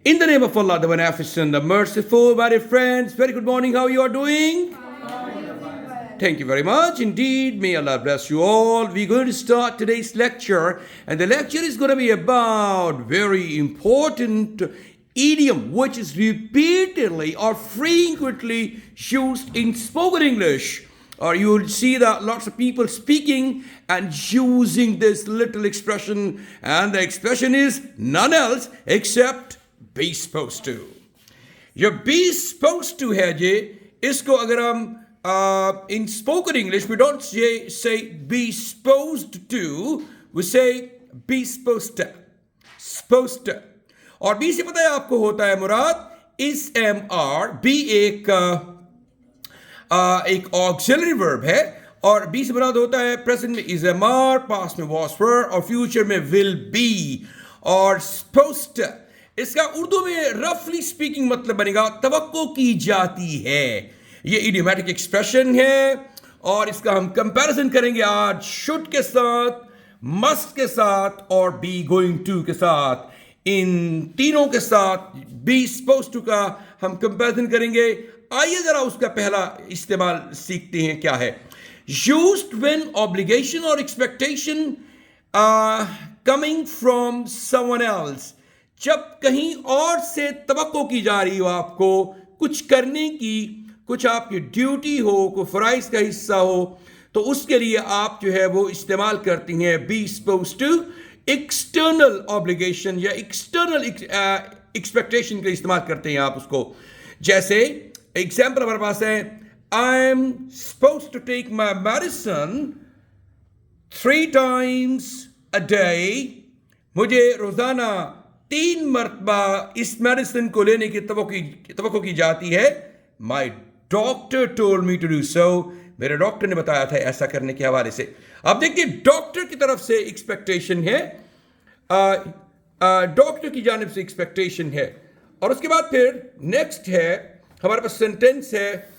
In the name of Allah, the Beneficent, the Merciful, my dear friends, very good morning. How you are doing? Thank you very much indeed. May Allah bless you all. We're going to start today's lecture, and the lecture is going to be about very important idiom which is repeatedly or frequently used in spoken English. Or you will see that lots of people speaking and using this little expression, and the expression is none else except be supposed to. ये be supposed to है जे, इसको अगर हम in spoken English we don't say be supposed to, we say be supposed to, supposed to. और be से पता है आपको होता है मुराद is mr, be एक ऑक्सिलरी वर्ब है, और बी से मुराद होता है प्रेजेंट में इज एम आर, पास्ट में वॉज वर, और फ्यूचर में विल बी. और supposed इसका उर्दू में रफली स्पीकिंग मतलब बनेगा तवक्को की जाती है. ये इडियोमैटिक एक्सप्रेशन है, और इसका हम कंपैरिजन करेंगे आज शुड के साथ, मस्ट के साथ और बी गोइंग टू के साथ. इन तीनों के साथ बी supposed to का हम कंपैरिजन करेंगे. आइए जरा उसका पहला इस्तेमाल सीखते हैं. क्या है? Used when obligation or expectation coming from someone else. जब कहीं और से तवक्को की जा रही हो आपको कुछ करने की, कुछ आपकी ड्यूटी हो, कोई फराइज का हिस्सा हो, तो उसके लिए आप जो है वो इस्तेमाल करती हैं be supposed to. External obligation या एक्सटर्नल एक्सपेक्टेशन के इस्तेमाल करते हैं आप उसको. जैसे एग्जाम्पल हमारे पास है, I am suppose to take my medicine 3 times a day. मुझे रोजाना 3 मरतबा इस मेडिसिन को लेने की तवक्को की जाती है. My doctor told me to do so. मेरे डॉक्टर ने बताया था ऐसा करने के हवाले से. अब देखिए डॉक्टर की तरफ से एक्सपेक्टेशन है, डॉक्टर की जानिब से एक्सपेक्टेशन है. और उसके बाद फिर नेक्स्ट है हमारे पास सेंटेंस है,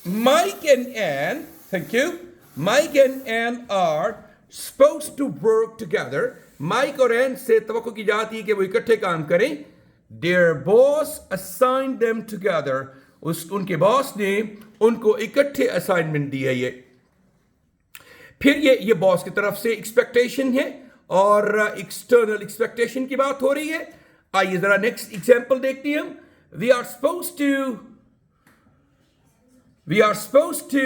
Mike and Ann, thank you, Mike and Ann are suppose to work together. Mike और एन से तवक्को की जाती है कि वो इकट्ठे काम करें. There boss assigned them together. उनके बॉस ने उनको इकट्ठे असाइनमेंट दी है. ये फिर ये बॉस की तरफ से एक्सपेक्टेशन है, और एक्सटर्नल एक्सपेक्टेशन की बात हो रही है. आइए जरा नेक्स्ट एग्जांपल देखते हैं. We are supposed to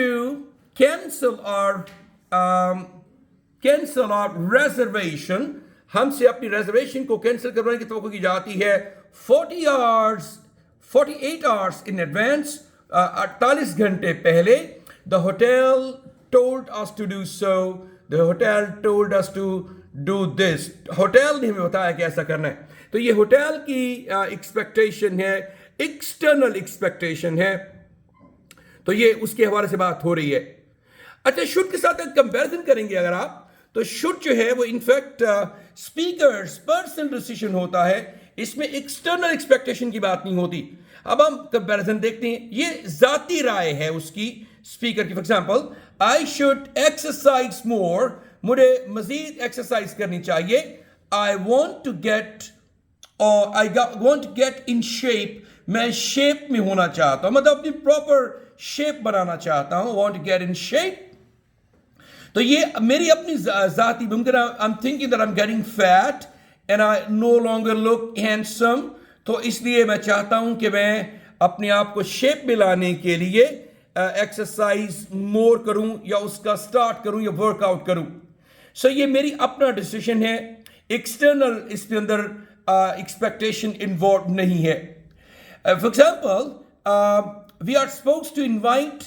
cancel our reservation. हमसे अपनी reservation को cancel करवाने की तवक्को की जाती है 48 hours in advance, 48 घंटे पहले. The hotel told us to do so. The hotel told us to do this. Hotel ने हमें बताया कि ऐसा करना है. तो ये होटल की एक्सपेक्टेशन है, एक्सटर्नल एक्सपेक्टेशन है. तो ये उसके हवाले से बात हो रही है. अच्छा, शुड के साथ कंपैरिजन करेंगे अगर आप, तो शुड जो है वो इनफैक्ट स्पीकर्स पर्सनल डिसीजन होता है. इसमें एक्सटर्नल एक्सपेक्टेशन की बात नहीं होती. अब हम कंपैरिजन देखते हैं. ये जाती राय है उसकी, स्पीकर की. For example, I should exercise more. मुझे मजीद एक्सरसाइज करनी चाहिए. I want to get in shape. मैं शेप में होना चाहता हूं, मतलब अपनी प्रॉपर शेप बनाना चाहता हूं. Want to get in shape. तो ये मेरी अपनी जाती मुमकिन. I am thinking that I am getting fat and I no longer look handsome. तो इसलिए मैं चाहता हूं कि मैं अपने आप को शेप में लाने के लिए एक्सरसाइज मोर करूं, या उसका स्टार्ट करूं, या वर्कआउट करूं. सो ये मेरी अपना डिसीजन है. एक्सटर्नल इसके अंदर एक्सपेक्टेशन इन्वॉल्व नहीं है. For example, we are suppose to invite,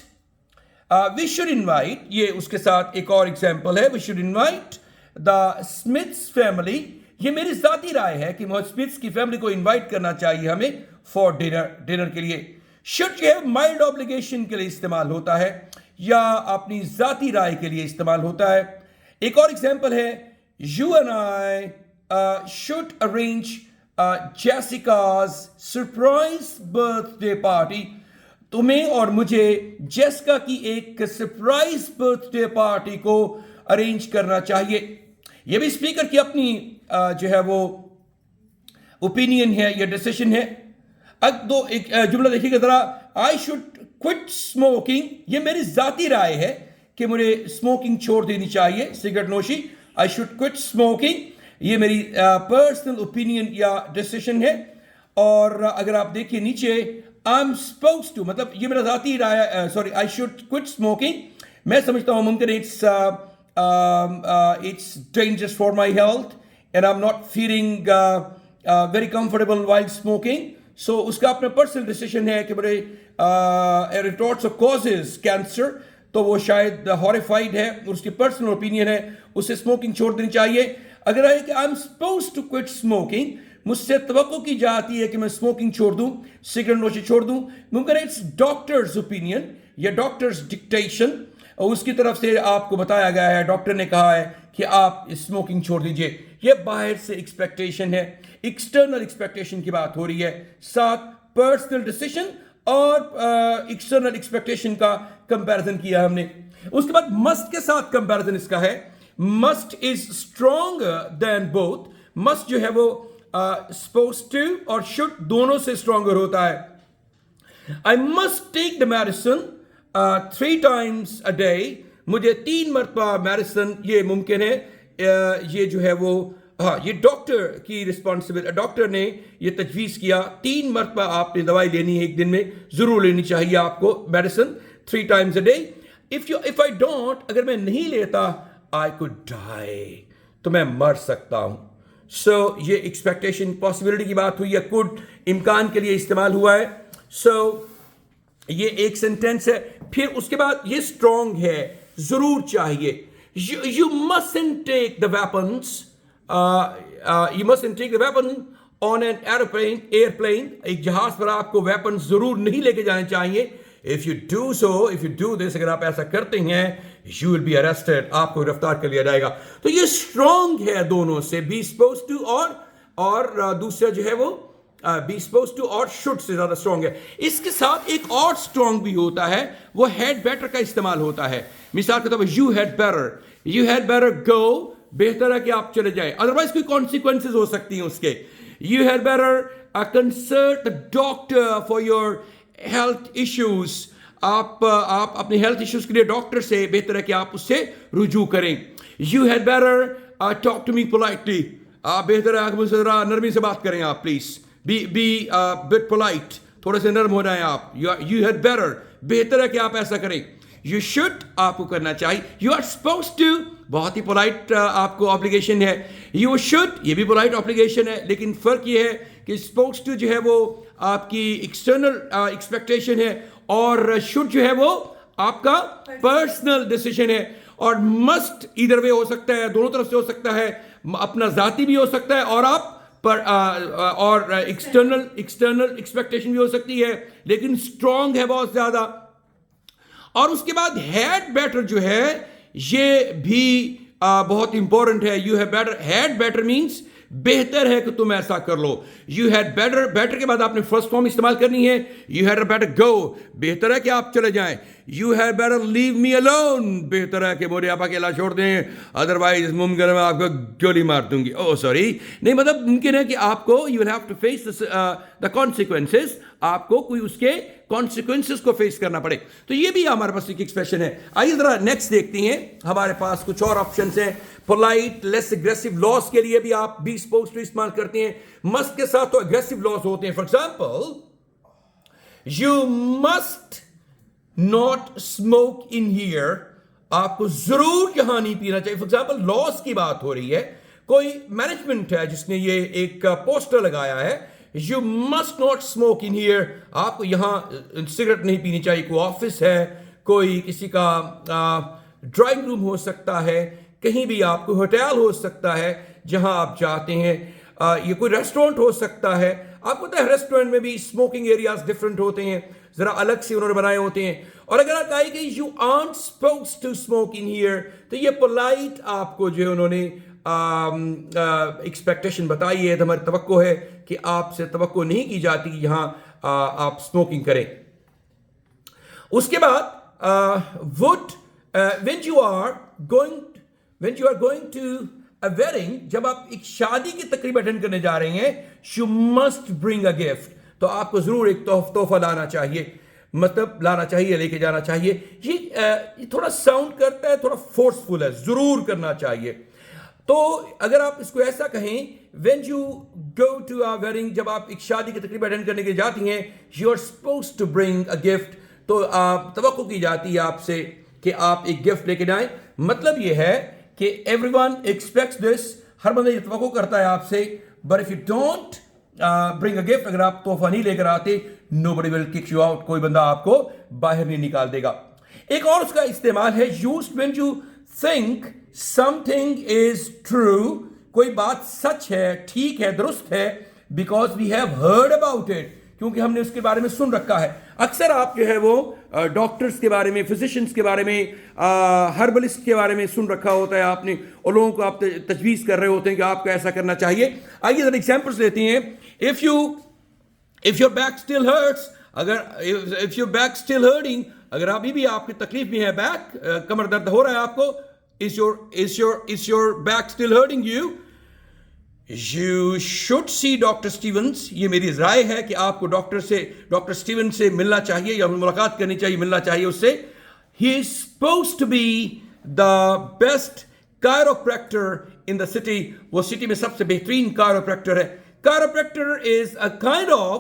we should invite. ये उसके साथ एक और एग्जाम्पल है, we should invite the Smiths family. ये मेरी जाती राय है कि स्मिथ्स की फैमिली को इन्वाइट करना चाहिए हमें फॉर डिनर के लिए. शुड जो है माइल्ड ऑब्लिगेशन के लिए इस्तेमाल होता है, या अपनी जाती राय के लिए इस्तेमाल होता है. एक और एग्जाम्पल है, you and I should arrange Jessica's surprise birthday party. तुम्हें और मुझे जेसिका की एक सरप्राइज बर्थडे पार्टी को अरेंज करना चाहिए. ये भी स्पीकर की अपनी जो है वो ओपिनियन है या डिसीजन है। अब तो एक जुमला देखिएगा जरा, आई शुड क्विट स्मोकिंग, ये मेरी जाती राय है कि मुझे स्मोकिंग छोड़ देनी चाहिए, सिगरेट नोशी। आई शुड क्विट स्मोकिंग, ये मेरी पर्सनल ओपिनियन या डिसीजन है। और अगर आप देखिए नीचे, आई एम सपोज टू, मतलब ये मेरा जाती राय, sorry, I should quit smoking, मैं समझता हूँ मुमकिन it's dangerous for my health and I am not feeling very comfortable while smoking. So उसका अपना पर्सनल डिसीजन है कि मेरे रिटॉर्ट्स ऑफ कॉजेज कैंसर, तो वो शायद हॉरिफाइड है और उसकी पर्सनल ओपिनियन है, उसे स्मोकिंग छोड़ देनी चाहिए। अगर है कि I am suppose to quit smoking, मुझसे तवक्को की जाती है कि मैं स्मोकिंग छोड़ दूं, सिगरेट नोशी छोड़ दूं, मुमकिन इट्स डॉक्टर्स ओपिनियन या डॉक्टर्स डिक्टेशन, और उसकी तरफ से आपको बताया गया है, डॉक्टर ने कहा है कि आप स्मोकिंग छोड़ दीजिए। ये बाहर से एक्सपेक्टेशन है, एक्सटर्नल एक्सपेक्टेशन की बात हो रही है, साथ पर्सनल डिसीजन और एक्सटर्नल एक्सपेक्टेशन का कंपैरिजन किया हमने। उसके बाद मस्ट के साथ कंपैरिजन इसका है, must is stronger than both. Must जो है वो सपोज टू और शुड दोनों से स्ट्रॉन्गर होता है। I must take the medicine 3 times a day, मुझे 3 मरतबा मेडिसिन, ये मुमकिन है, ये जो है वो, हाँ, ये डॉक्टर की रिस्पॉन्सिबिलिटी, डॉक्टर ने ये तजवीज़ किया 3 मरतबा आपने दवाई लेनी है, एक दिन में ज़रूर लेनी चाहिए आपको medicine 3 times a day। If I don't, अगर मैं नहीं लेता, आई कुड डाई, तो मैं मर सकता हूं। सो ये एक्सपेक्टेशन पॉसिबिलिटी की बात हुई है, कुड इम्कान के लिए इस्तेमाल हुआ है। सो ये एक सेंटेंस है। फिर उसके बाद ये स्ट्रॉन्ग है, जरूर चाहिए। You mustn't take the weapons, you mustn't take the weapon on an airplane, एक जहाज पर आपको वेपन जरूर नहीं लेके जाने चाहिए। If you do so, if you do this, अगर आप ऐसा करते हैं, यू विल बी अरेस्टेड, आपको गिरफ्तार कर लिया जाएगा। तो ये स्ट्रॉन्ग है दोनों से, बी सपोज टू और दूसरा जो है वो बी सपोज टू और शुड से ज्यादा स्ट्रॉन्ग है। इसके साथ एक और स्ट्रॉन्ग भी होता है, वो हैड बेटर का इस्तेमाल होता है। मिसाल के तौर पर यू हैड बेटर गो, बेहतर है कि आप चले जाए, अदरवाइज कोई कॉन्सिक्वेंसेज हो सकती हैं उसके। You had better consult the doctor for your health issues, आप अपने हेल्थ इश्यूज के लिए डॉक्टर से बेहतर है कि आप उससे रुजू करें। You had better talk to me politely, आप बेहतर है मुझसे जरा नरमी से बात करें, आप प्लीज बी बिट पोलाइट, थोड़े से नरम हो जाएं आप। यू हैड बेटर, बेहतर है कि आप ऐसा करें। यू शुड, आपको करना चाहिए। यू आर सपोज टू, बहुत ही पोलाइट आपको ऑब्लिगेशन है। यू शुड, ये भी पोलाइट ऑब्लिगेशन है, लेकिन फर्क ये है कि सपोज टू जो है वो आपकी एक्सटर्नल एक्सपेक्टेशन है, और शुड जो है वो आपका पर्सनल डिसीजन है। और मस्ट इधर वे हो सकता है, दोनों तरफ से हो सकता है, अपना जाती भी हो सकता है, और आप पर और एक्सटर्नल एक्सपेक्टेशन भी हो सकती है, लेकिन स्ट्रॉन्ग है बहुत ज्यादा। और उसके बाद हैड बेटर जो है ये भी बहुत इंपॉर्टेंट है। You have better, had better means बेहतर है कि तुम ऐसा कर लो। यू हैड बेटर, बेटर के बाद आपने फर्स्ट फॉर्म इस्तेमाल करनी है। यू हैड बेटर गो, बेहतर है कि आप चले जाएं। You had better leave me alone, बेहतर है कि मुझे आप अकेला छोड़ दें, अदरवाइज मुमकिन है मैं आपको गोली मार दूंगी। ओह सॉरी, नहीं, मतलब मुमकिन है कि आपको you will have to face the consequences, आपको कोई उसके कॉन्सिक्वेंसेस को फेस करना पड़े। तो ये भी हमारे पास एक एक्सप्रेशन है। आइए जरा नेक्स्ट देखते हैं, हमारे पास कुछ और ऑप्शंस हैं। पोलाइट लेस एग्रेसिव लॉस के लिए भी आप बी सपोज टू इस्तेमाल करते हैं। मस्ट के साथ तो एग्रेसिव लॉस होते हैं। For example, you must not smoke in here, आपको जरूर यहां नहीं पीना चाहिए। फॉर एग्जाम्पल, लॉस की बात हो रही है, कोई मैनेजमेंट है जिसने ये एक पोस्टर लगाया है, you must not smoke in here, आपको यहां सिगरेट नहीं पीनी चाहिए। कोई ऑफिस है, कोई किसी का ड्राइंग रूम हो सकता है, कहीं भी आपको होटल हो सकता है जहां आप जाते हैं, ये कोई रेस्टोरेंट हो सकता है। आपको पता है रेस्टोरेंट में भी स्मोकिंग एरियाज डिफरेंट होते हैं, जरा अलग से उन्होंने बनाए होते हैं। और अगर आप कहें कि you aren't supposed to smoke in here, तो ये पोलाइट आपको जो उन्होंने एक्सपेक्टेशन बताई है, तो हमारी तवक्को है कि आपसे तवक्को नहीं की जाती कि यहां आप स्मोकिंग करें। उसके बाद would, when you are going to a wedding, जब आप एक शादी की तकरीब अटेंड करने जा रहे हैं, you must bring a gift, तो आपको जरूर एक तोहफा लाना चाहिए, मतलब लाना चाहिए, लेके जाना चाहिए। ये थोड़ा साउंड करता है, थोड़ा फोर्सफुल है, जरूर करना चाहिए। तो अगर आप इसको ऐसा कहें, when you go to a wedding, जब आप एक शादी की तकरीब अटेंड करने के लिए जाती हैं, you are supposed to bring a gift, तो आप तवक्को की जाती है आपसे कि आप एक गिफ्ट लेके जाएं। मतलब ये है कि एवरीवन एक्सपेक्ट्स दिस, हर बंदा ये तवक्को करता है आपसे, but if you don't bring a gift, अगर आप तोहफा नहीं लेकर आते, nobody will kick you out, कोई बंदा आपको बाहर नहीं निकाल देगा। एक और उसका इस्तेमाल है, used when you think something is true, कोई बात सच है, ठीक है, दुरुस्त है, because we have heard about it, क्योंकि हमने उसके बारे में सुन रखा है। अक्सर आप जो है वो डॉक्टर्स के बारे में, फिजिशियंस के बारे में, हर्बलिस्ट के बारे में सुन रखा होता है आपने, और लोगों को आप तजवीज़ कर रहे होते हैं कि आपको ऐसा करना चाहिए। आइए जरा एग्जाम्पल्स लेते हैं। If your back still hurts, अगर if your back still hurting, अगर अभी भी आपकी तकलीफ में है, बैक कमर दर्द हो रहा है आपको, is your back still hurting you, You should see Dr. Stevens. ये मेरी राय है कि आपको डॉक्टर स्टीवन से मिलना चाहिए, या मुलाकात करनी चाहिए, मिलना चाहिए उससे। He is supposed to be the best chiropractor in the city. वो सिटी में सबसे बेहतरीन chiropractor है। Chiropractor is a kind of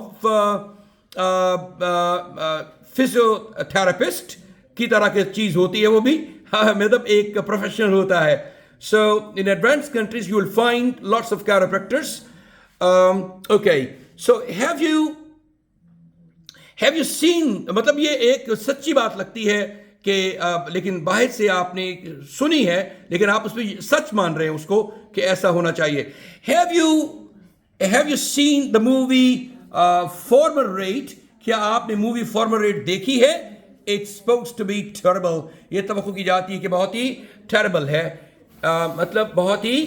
physiotherapist की तरह की चीज होती है वो भी, मतलब एक प्रोफेशनल होता है। So in advanced countries you will find lots of chiropractors. Okay, so have you seen, मतलब ये एक सच्ची बात लगती है कि लेकिन बाहर से आपने सुनी है, लेकिन आप उसमें सच मान रहे हैं उसको कि ऐसा होना चाहिए। Have you seen the movie Former Rate? क्या आपने मूवी फॉर्मर रेट देखी है? It's supposed to be terrible. ये तवक्को की जाती है कि बहुत ही terrible है, मतलब बहुत ही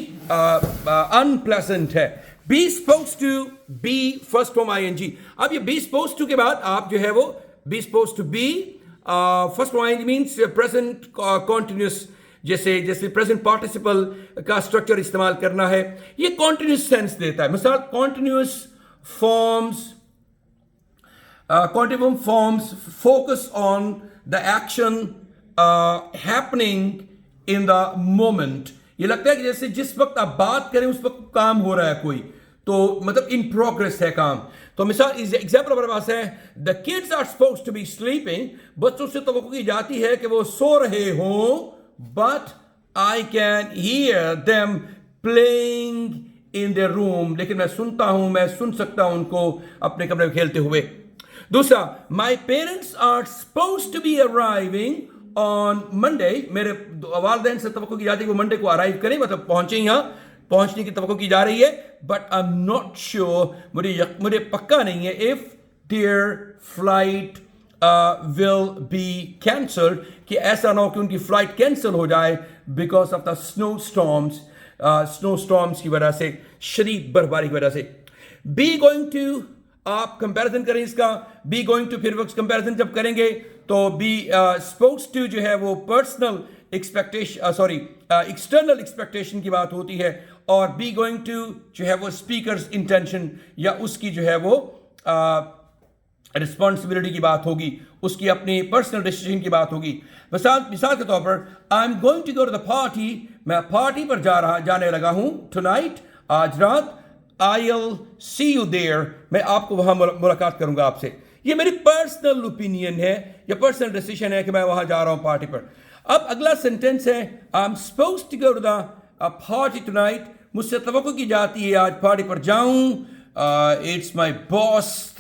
अनप्लेजेंट है। Be supposed to be first form ing। अब ये be supposed to के बाद आप जो है वो be supposed to be first form ing means present continuous, जैसे present participle का स्ट्रक्चर इस्तेमाल करना है, ये continuous सेंस देता है। मिसाल continuous forms focus on the action happening in the moment। ये लगता है कि जैसे जिस वक्त आप बात करें उस वक्त काम हो रहा है कोई, तो मतलब in progress है काम। तो मिसाल एग्जाम्पल हमारे पास है, the kids are supposed to be sleeping, बच्चों से तवक्को की जाती है कि वो सो रहे हों, but I can hear them playing in their room, लेकिन मैं सुन सकता हूं उनको अपने कमरे में खेलते हुए। दूसरा, my parents are supposed to be arriving on Monday, मेरे वालिदैन से तवक्को की जाती है कि वो मंडे को अराइव करें, मतलब पहुंचे, यहाँ पहुंचने की तवक्को की जा रही है, but I am not sure, मुझे पक्का नहीं है, if their flight will be cancelled, कि ऐसा ना हो कि उनकी फ्लाइट कैंसिल हो जाए because of the snow storms की वजह से, शदीद बर्फबारी की वजह से। बी गोइंग टू, आप कंपैरिजन करें इसका, बी गोइंग टू, फिर वक्त कंपैरिजन जब करेंगे तो बी सपोज्ड टू जो है वो पर्सनल एक्सटर्नल एक्सपेक्टेशन की बात होती है, और बी गोइंग टू जो है वो स्पीकर्स इंटेंशन या उसकी जो है वो रिस्पॉन्सिबिलिटी की बात होगी, उसकी अपनी पर्सनल डिसीजन की बात होगी। मिसाल के तौर पर, I am going to go to the party, मैं पार्टी पर जाने लगा हूं टुनाइट, आज रात, I'll see you there, मैं आपको वहां मुलाकात करूंगा आपसे। ये मेरी पर्सनल ओपिनियन है या पर्सनल डिसीजन है कि मैं वहां जा रहा हूं पार्टी पर। अब अगला सेंटेंस है, I am supposed to go to the party tonight, मुझसे तवक्को की जाती है आज पार्टी पर जाऊं, it's my boss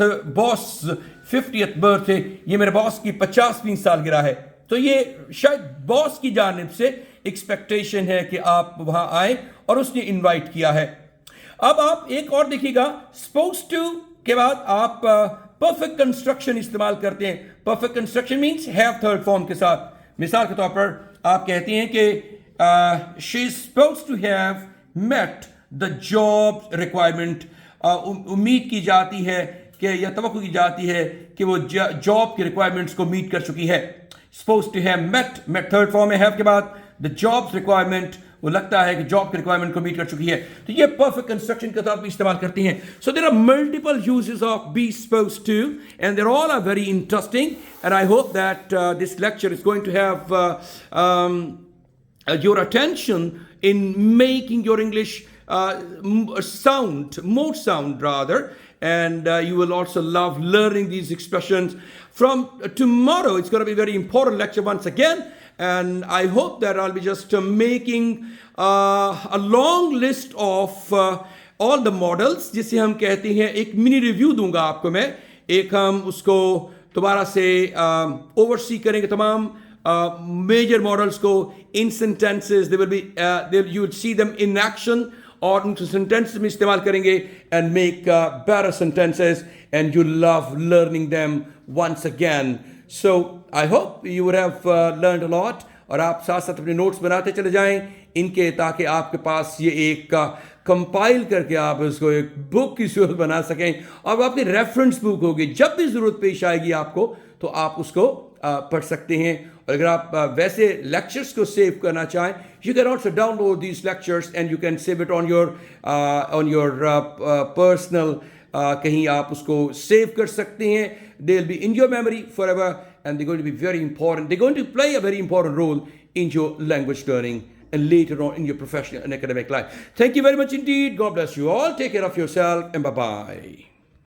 50th birthday, ये मेरे बॉस की 50वीं सालगिरह है। तो ये शायद बॉस की जानिब से एक्सपेक्टेशन है कि आप वहां आए और उसने इनवाइट किया है। अब आप एक और देखिएगा, सपोज्ड टू के बाद आप परफेक्ट कंस्ट्रक्शन इस्तेमाल करते हैं। Perfect construction means have third form के साथ। मिसाल के तौर पर आप कहते हैं कि she is supposed to have met the job requirement, उम्मीद की जाती है कि या तवक्को की जाती है कि वो जॉब की रिक्वायरमेंट्स को मीट कर चुकी है। Supposed to have met third form में हैव के बाद, द जॉब्स रिक्वायरमेंट, वो लगता है कि जॉब की रिक्वायरमेंट को मीट कर चुकी है, तो ये परफेक्ट कंस्ट्रक्शन के तौर पर इस्तेमाल करती हैं. So there are multiple uses of be suppose to and there all are very interesting and I hope that this lecture is going to have your attention in making your English more sound rather, and you will also love learning these expressions. From tomorrow, it's going to be a very important lecture once again, and I hope that I'll be just making a long list of all the models, जिसे हम कहते हैं. एक mini review दूंगा आपको मैं, एक हम उसको दोबारा से ओवरसी करेंगे तमाम major models को in sentences. They will be you would see them in action और उनको sentences में इस्तेमाल करेंगे and make better sentences, and you love learning them once again. So I hope you would have learned a lot, और आप साथ साथ अपने नोट्स बनाते चले जाएं इनके, ताकि आपके पास ये एक कंपाइल करके आप इसको एक बुक की सूरत बना सकें, और आपकी रेफरेंस बुक होगी. जब भी ज़रूरत पेश आएगी आपको तो आप उसको पढ़ सकते हैं. और अगर आप वैसे लेक्चर्स को सेव करना चाहें, you can also download these lectures and you can save it on your personal, कहीं आप उसको सेव कर सकते हैं. They will be in your memory for ever and they going to be very important. They going to play a very important role in your language learning and later on in your professional and academic life. Thank you very much indeed. God bless you all. Take care of yourself and bye-bye.